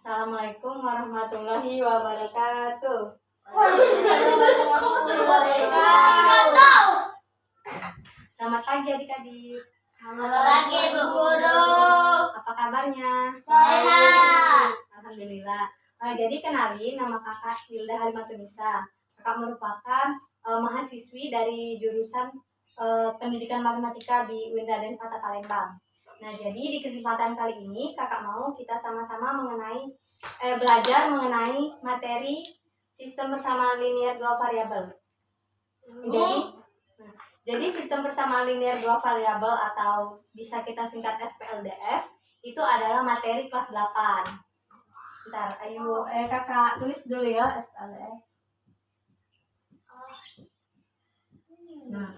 Assalamualaikum warahmatullahi wabarakatuh. Selamat pagi adik-adik. Selamat pagi Bu Guru. Apa kabarnya? Sehat. Alhamdulillah. Jadi kenalin, nama kakak Hilda Halimatunisa. Kakak merupakan mahasiswi dari jurusan pendidikan matematika di Winraden Fata Palembang. Nah, jadi di kesempatan kali ini kakak mau kita sama-sama belajar mengenai materi sistem persamaan linear dua variabel. Jadi sistem persamaan linear dua variabel atau bisa kita singkat SPLDF itu adalah materi kelas 8. Bentar, ayo kakak tulis dulu ya SPLDF. Nah,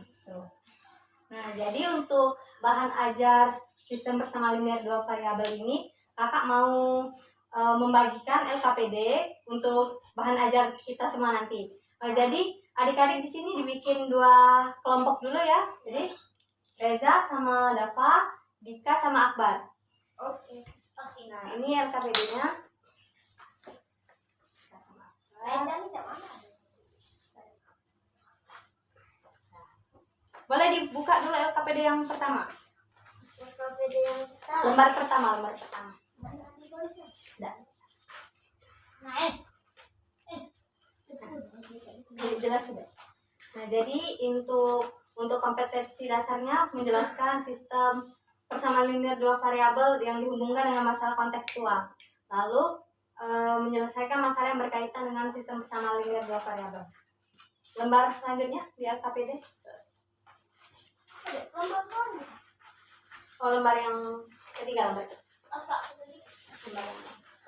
jadi untuk bahan ajar sistem persamaan linear dua variabel ini kakak mau membagikan LKPD untuk bahan ajar kita semua nanti. Jadi adik-adik di sini dibikin 2 kelompok dulu ya. Jadi Reza sama Dava, Dika sama Akbar. Oke. Nah, ini LKPD-nya. Boleh dibuka dulu LKPD yang pertama. LKPD yang pertama. Lembar pertama. Jelas sudah. Nah, jadi untuk kompetensi dasarnya menjelaskan sistem persamaan linear dua variabel yang dihubungkan dengan masalah kontekstual. Lalu menyelesaikan masalah yang berkaitan dengan sistem persamaan linear dua variabel. Lembar selanjutnya di LKPD. Lembar yang ketiga, lembar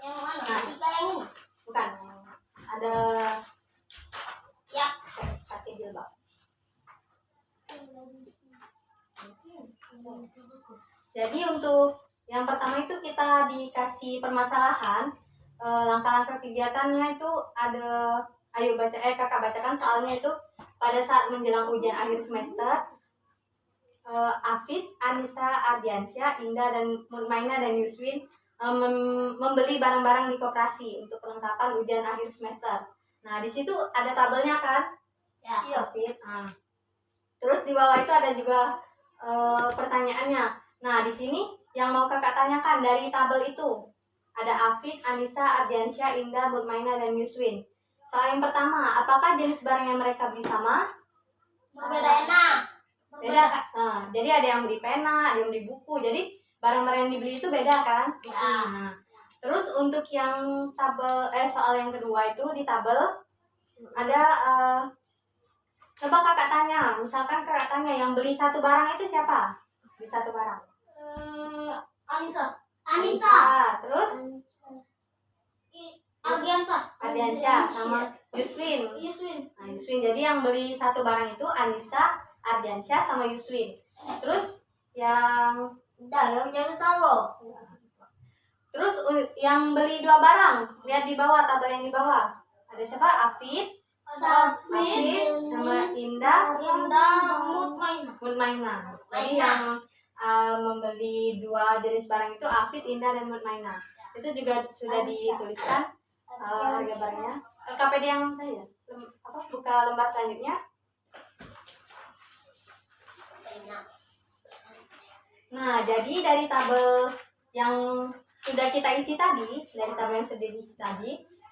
yang mana? Nah, Tiga yang ini. bukan. Ada Ya. pakai jilbab. Jadi untuk yang pertama itu kita dikasih permasalahan, langkah-langkah kegiatannya itu ada. Ayo kakak bacakan soalnya itu pada saat menjelang ujian akhir semester. Afid, Anissa, Ardiansyah, Indah dan Mutmainah dan Yuswin membeli barang-barang di koperasi untuk perlengkapan ujian akhir semester. Nah, di situ ada tabelnya kan? Ya. Afid. Terus di bawah itu ada juga pertanyaannya. Nah, di sini yang mau kakak tanyakan dari tabel itu ada Afid, Anissa, Ardiansyah, Indah, Mutmainah dan Yuswin. Soal yang pertama, apakah jenis barang yang mereka beli sama? Berbeda. Beda kan? Nah, jadi ada yang beli pena, ada yang beli buku. Jadi barang-barang yang dibeli itu beda kan? Ya. Nah, terus untuk yang soal yang kedua itu di tabel ada coba kakak tanya, misalkan kakak tanya yang beli satu barang itu siapa? Beli satu barang. Anissa. Terus Ardiansyah sama Yuswin. Nah, Yuswin. Jadi yang beli satu barang itu Anissa, Ardiansyah sama Yuswin. Terus yang Jangan tahu. Terus yang beli 2 barang, lihat di bawah, tabel yang di bawah. Ada siapa? Afid sama Indah, Mutmainah. Jadi yang membeli 2 jenis barang itu Afid, Indah dan Mutmainah. Itu juga sudah dituliskan harga barangnya. LKPD yang saya buka lembar selanjutnya. Nah, jadi dari tabel yang sudah kita isi tadi,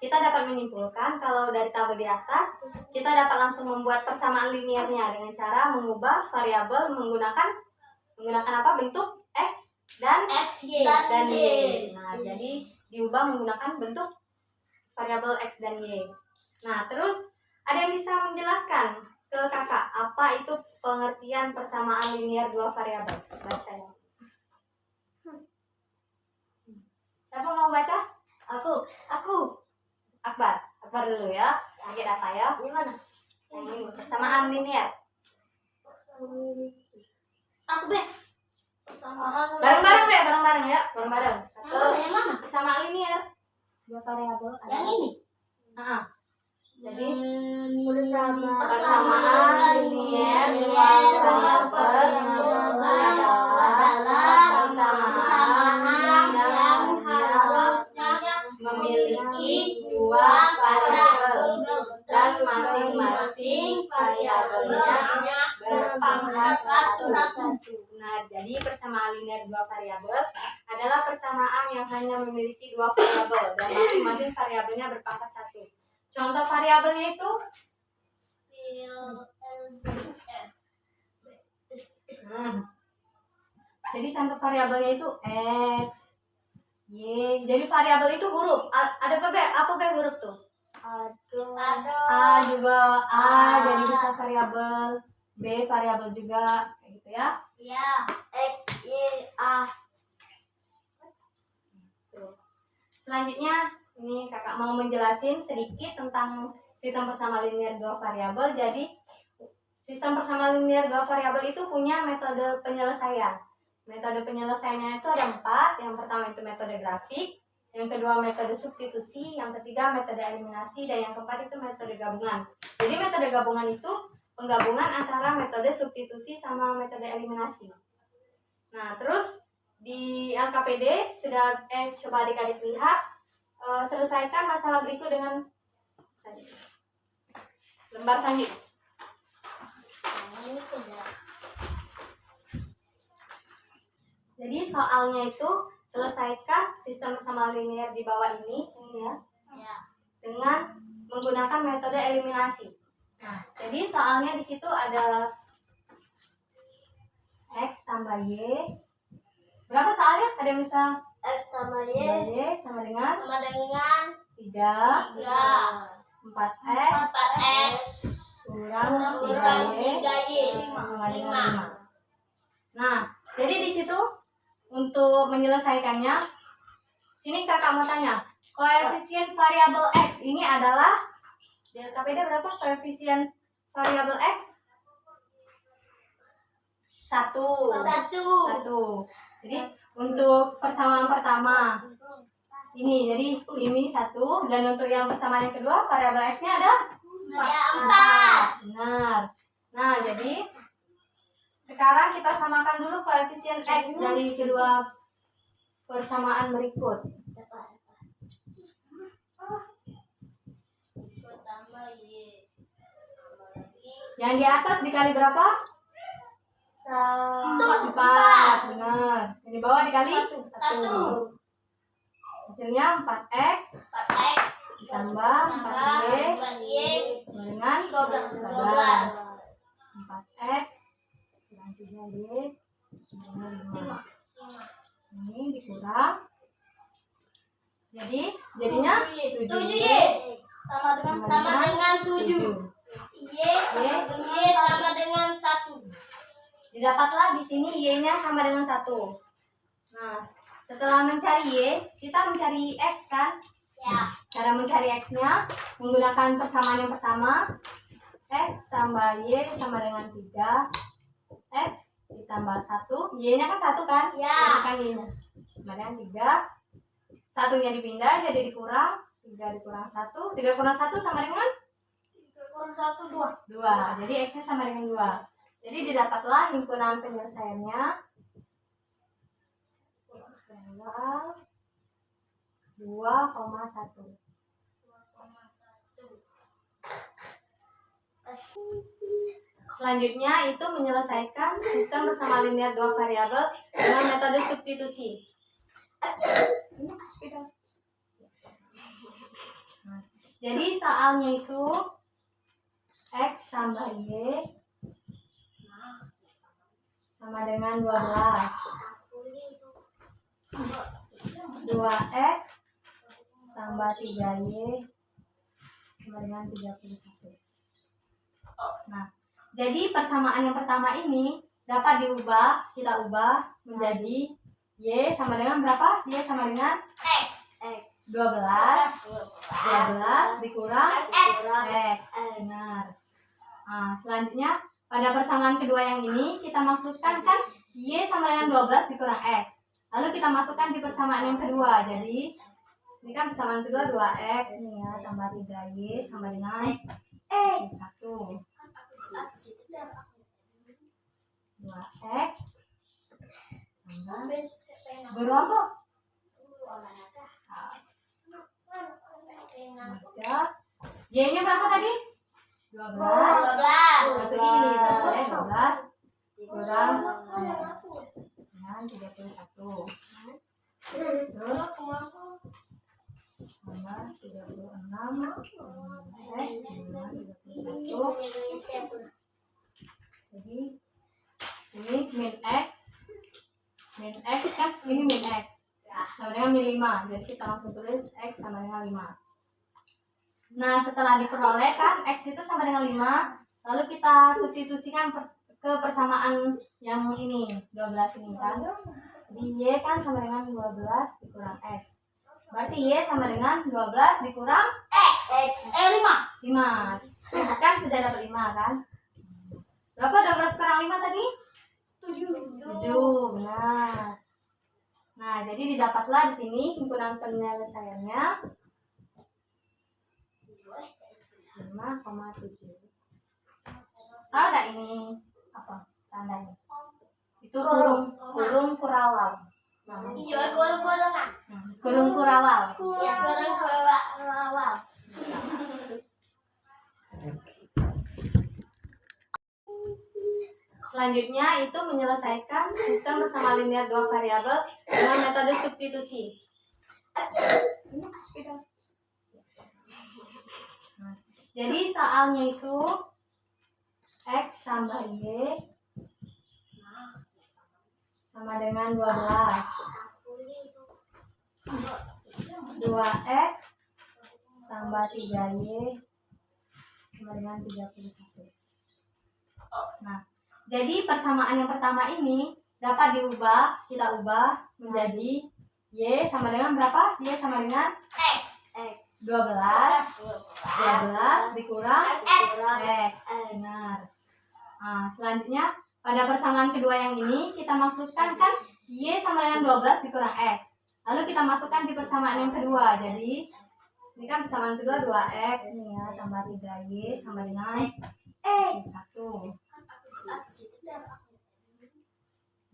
kita dapat menyimpulkan kalau dari tabel di atas, kita dapat langsung membuat persamaan linearnya dengan cara mengubah variabel menggunakan apa? Bentuk X dan Y. Nah, jadi diubah menggunakan bentuk variabel X dan Y. Nah, terus ada yang bisa menjelaskan ke kakak apa itu pengertian persamaan linear dua variabel? Baca ya. Siapa mau baca? Aku. Akbar dulu ya. Pakai data ya. Gimana? Yang ini persamaan linear. Aku deh. Bareng-bareng ya. Bareng-bareng. Yang mana? Persamaan linear dua variabel. Yang ini. Jadi persamaan linear dua variabel adalah persamaan yang harusnya memiliki dua dua variabel dan masing-masing variabelnya berpangkat satu. Nah, jadi persamaan linear dua variabel adalah persamaan yang hanya memiliki dua variabel dan masing-masing variabelnya berpangkat satu. Contoh variabelnya itu jadi contoh variabelnya itu x, y. Jadi variabel itu huruf. Ada apa B? Apa B huruf tuh? A juga A, jadi bisa variabel. B variabel juga, kayak gitu ya. Ya, X, Y, A. Tuh. Selanjutnya, ini kakak mau menjelasin sedikit tentang sistem persamaan linear dua variabel. Jadi, sistem persamaan linear dua variabel itu punya metode penyelesaian. Metode penyelesaiannya itu ada 4. Yang pertama itu metode grafik, yang kedua metode substitusi, yang ketiga metode eliminasi, dan yang keempat itu metode gabungan. Jadi metode gabungan itu penggabungan antara metode substitusi sama metode eliminasi. Nah, terus di LKPD sudah coba adik-adik lihat, selesaikan masalah berikut dengan lembar selanjutnya. Jadi soalnya itu selesaikan sistem persamaan linear di bawah ini ya, dengan menggunakan metode eliminasi. Nah, jadi soalnya di situ ada x tambah y. Berapa soalnya? Ada yang bisa? X tambah Y sama dengan 3 4x 4X kurang kurang 3y 3Y sama dengan 5. 5. Nah, jadi di situ untuk menyelesaikannya, sini kakak mau tanya, koefisien variabel x ini adalah delta beda berapa koefisien variabel x? 1. Jadi untuk persamaan pertama ini, jadi ini 1, dan untuk yang persamaan yang kedua variabel x-nya ada 4. Benar. Nah, jadi sekarang kita samakan dulu koefisien x dari kedua persamaan berikut. Yang di atas dikali berapa? 4. Benar. Yang di bawah dikali 1. Hasilnya 4x ditambah 4y dengan 12. 4x kurang 3y dengan 5. Ini dikurang. Jadinya 7y sama dengan 7. Y sama dengan 1. Didapatlah di sini y-nya sama dengan 1. Nah, setelah mencari y, kita mencari x kan? Ya. Cara mencari x-nya menggunakan persamaan yang pertama, x tambah y sama dengan 3, x ditambah 1, y-nya kan 1 kan? Ya. Masukkan y-nya sama dengan 3, satunya dipindah jadi dikurang, 3 dikurang 1, 3 kurang 1 sama dengan 2. Jadi x-nya sama dengan 2. Jadi didapatlah himpunan penyelesaiannya adalah 2,1. Selanjutnya itu menyelesaikan sistem persamaan linear dua variabel dengan metode substitusi. Jadi soalnya itu x tambah y sama dengan 12. 2x tambah 3y sama dengan 31. Nah, jadi persamaan yang pertama ini dapat kita ubah menjadi y sama dengan berapa? Y sama dengan X 12 dikurang x. Benar. Nah, selanjutnya pada persamaan kedua yang ini kita masukkan kan y sama dengan 12 dikurang x. Lalu kita masukkan di persamaan yang kedua. Jadi ini kan persamaan kedua 2x nih ya, tambah 3y sama dengan 1. 2x tambah guru apa? Y-nya berapa tadi? 12. 12. Masuk ini, berarti 12 dikurang dengan 31. Terus tambah 36 X dengan 31. Jadi ini min X kan, ini min X sama dengan min 5. Jadi kita langsung tulis X sama dengan 5. Nah, setelah diperoleh kan X itu sama dengan 5, lalu kita substitusikan ke persamaan yang ini, 12 ini kan. Jadi Y kan sama dengan 12 dikurang X. Berarti Y sama dengan 12 dikurang X. 5. X kan sudah dapat 5 kan. Berapa 12 kurang 5 tadi? 7. Benar. Nah, jadi didapatlah di sini himpunan penyelesaiannya 5,7. Tahu nggak ini apa tandanya? Itu kurung kurawal. Iya, golongan. Kurung kurawal. Ya, golongan. Selanjutnya itu menyelesaikan sistem bersama linear dua variabel dengan metode substitusi. Jadi soalnya itu X tambah Y sama dengan 12. 2X tambah 3Y sama dengan 31. Nah, jadi persamaan yang pertama ini dapat kita ubah menjadi Y sama dengan berapa? Y sama dengan X. 12 dikurang X. Benar. Nah, selanjutnya pada persamaan kedua yang ini kita masukkan kan Y sama dengan 12 dikurang X. Lalu kita masukkan di persamaan yang kedua. Jadi ini kan persamaan kedua 2X nih ya, tambah 3Y sama dengan 1.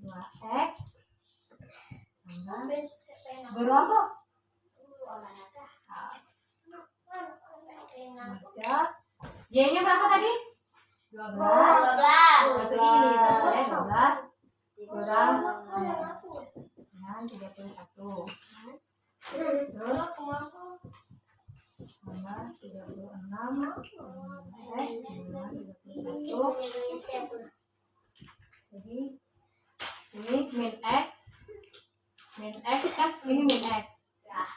2X tambah guru apa? Y-nya berapa tadi? 12. Masuk ini, berarti 12 dikurang dengan 31. Terus tambah 36 X dengan 31. Jadi ini min X kan, ini min X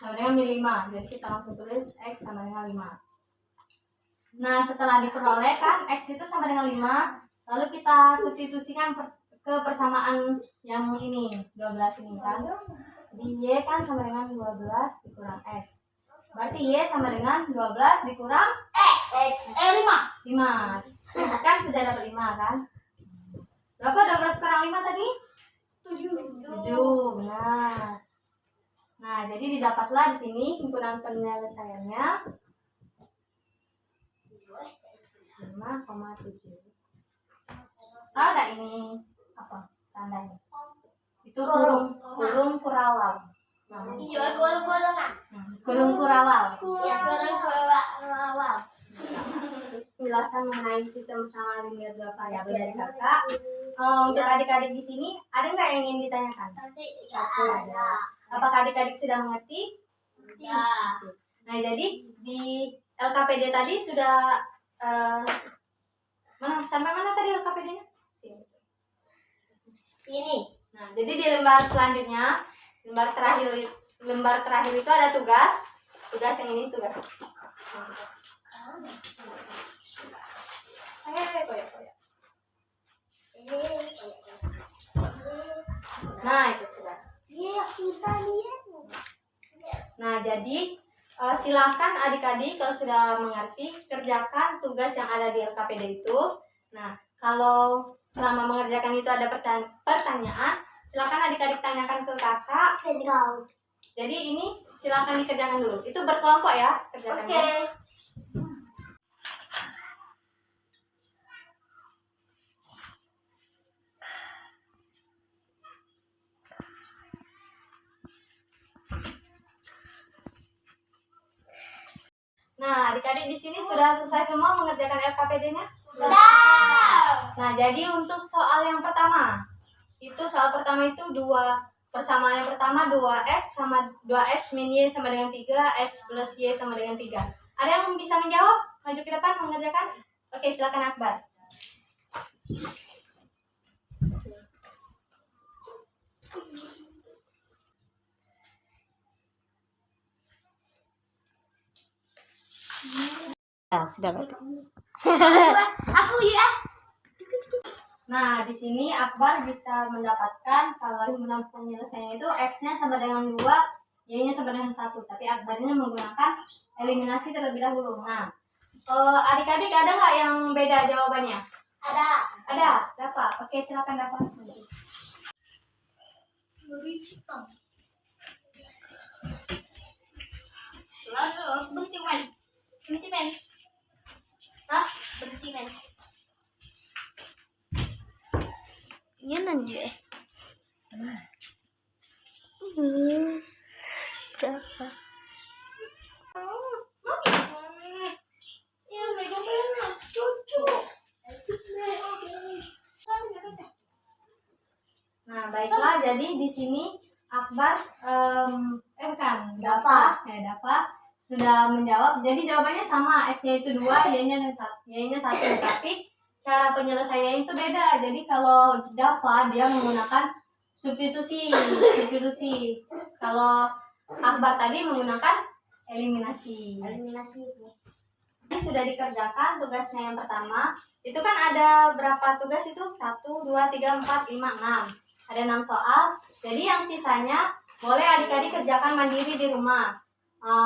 sama dengan min 5. Jadi kita langsung tulis X sama dengan 5. Nah, setelah diperoleh kan X itu sama dengan 5, lalu kita substitusikan ke persamaan yang ini, 12 ini kan. Jadi Y kan sama dengan 12 dikurang X. Berarti Y sama dengan 12 dikurang X. 5. X kan sudah dapat 5 kan. Berapa 12 kurang 5 tadi? 7. Benar. Nah, jadi didapatlah di sini himpunan penyelesaiannya 5,7. Tahu nggak ini apa tandanya? Itu kurung kurawal. Iya, golongan. Kurung kurawal. Ya, golongan. Penjelasan mengenai sistem bersama linear dua variabel dari kakak. Untuk adik-adik di sini ada nggak yang ingin ditanyakan? Satu ada. Apakah adik-adik sudah mengerti? Ya. Nah, jadi di LKPD tadi sudah sampai mana tadi LKPD-nya? Ini. Nah, jadi di lembar selanjutnya, lembar terakhir itu ada tugas yang ini tugas. Nah, itu tugas. Nah, jadi silakan adik-adik kalau sudah mengerti kerjakan tugas yang ada di LKPD itu. Nah, kalau selama mengerjakan itu ada pertanyaan, silakan adik-adik tanyakan ke kakak. Jadi ini silakan dikerjakan dulu. Itu berkelompok ya kerjakannya. Oke. Nah, adik-adik di sini sudah selesai semua mengerjakan LKPD-nya? Sudah. Nah, jadi untuk soal yang pertama, soal pertama itu persamaan yang pertama 2x sama 2x min y sama dengan 3, x plus y sama dengan 3. Ada yang bisa menjawab? Maju ke depan mengerjakan? Oke, silakan Akbar. Sudah Kak. Aku ya. Nah, di sini Akbar bisa mendapatkan kalau himpunan penyelesaiannya itu x-nya sama dengan 2, y-nya sama dengan 1. Tapi Akbarnya menggunakan eliminasi terlebih dahulu. Nah, adik-adik ada nggak yang beda jawabannya? Ada. Ada? Dapat? Oke, silakan dapat. Berhenti men. Berhenti men. Hah? Berhenti men. Yan aja. Berapa? Ya, mereka pernah cucu. Nah, baiklah. Jadi di sini Akbar Dapat sudah menjawab. Jadi jawabannya sama, x-nya itu 2, y-nya 1. Tapi cara penyelesaiannya itu beda. Jadi kalau Dava dia menggunakan substitusi. Kalau Akbar tadi menggunakan eliminasi. Ini sudah dikerjakan tugasnya yang pertama. Itu kan ada berapa tugas itu? 1, 2, 3, 4, 5, 6. Ada 6 soal. Jadi yang sisanya boleh adik-adik kerjakan mandiri di rumah.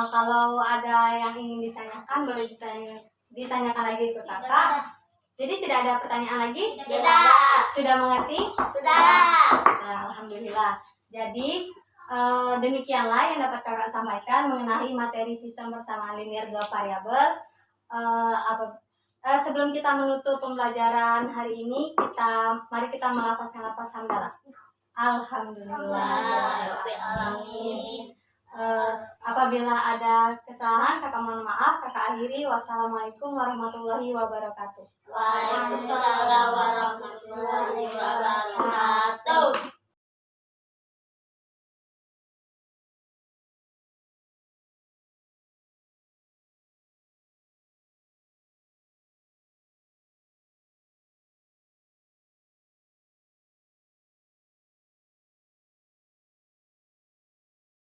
Kalau ada yang ingin ditanyakan, boleh ditanyakan lagi ke kakak. Jadi tidak ada pertanyaan lagi? Tidak. Sudah mengerti? Sudah. Nah, alhamdulillah. Jadi demikianlah yang dapat kakak sampaikan mengenai materi sistem persamaan linear dua variabel. Sebelum kita menutup pembelajaran hari ini, mari kita melafazkan lafaz hamdalah. Alhamdulillah. Apabila ada kesalahan, kakak mohon maaf. Kakak akhiri. Wassalamualaikum warahmatullahi wabarakatuh. Waalaikumsalam warahmatullahi wabarakatuh.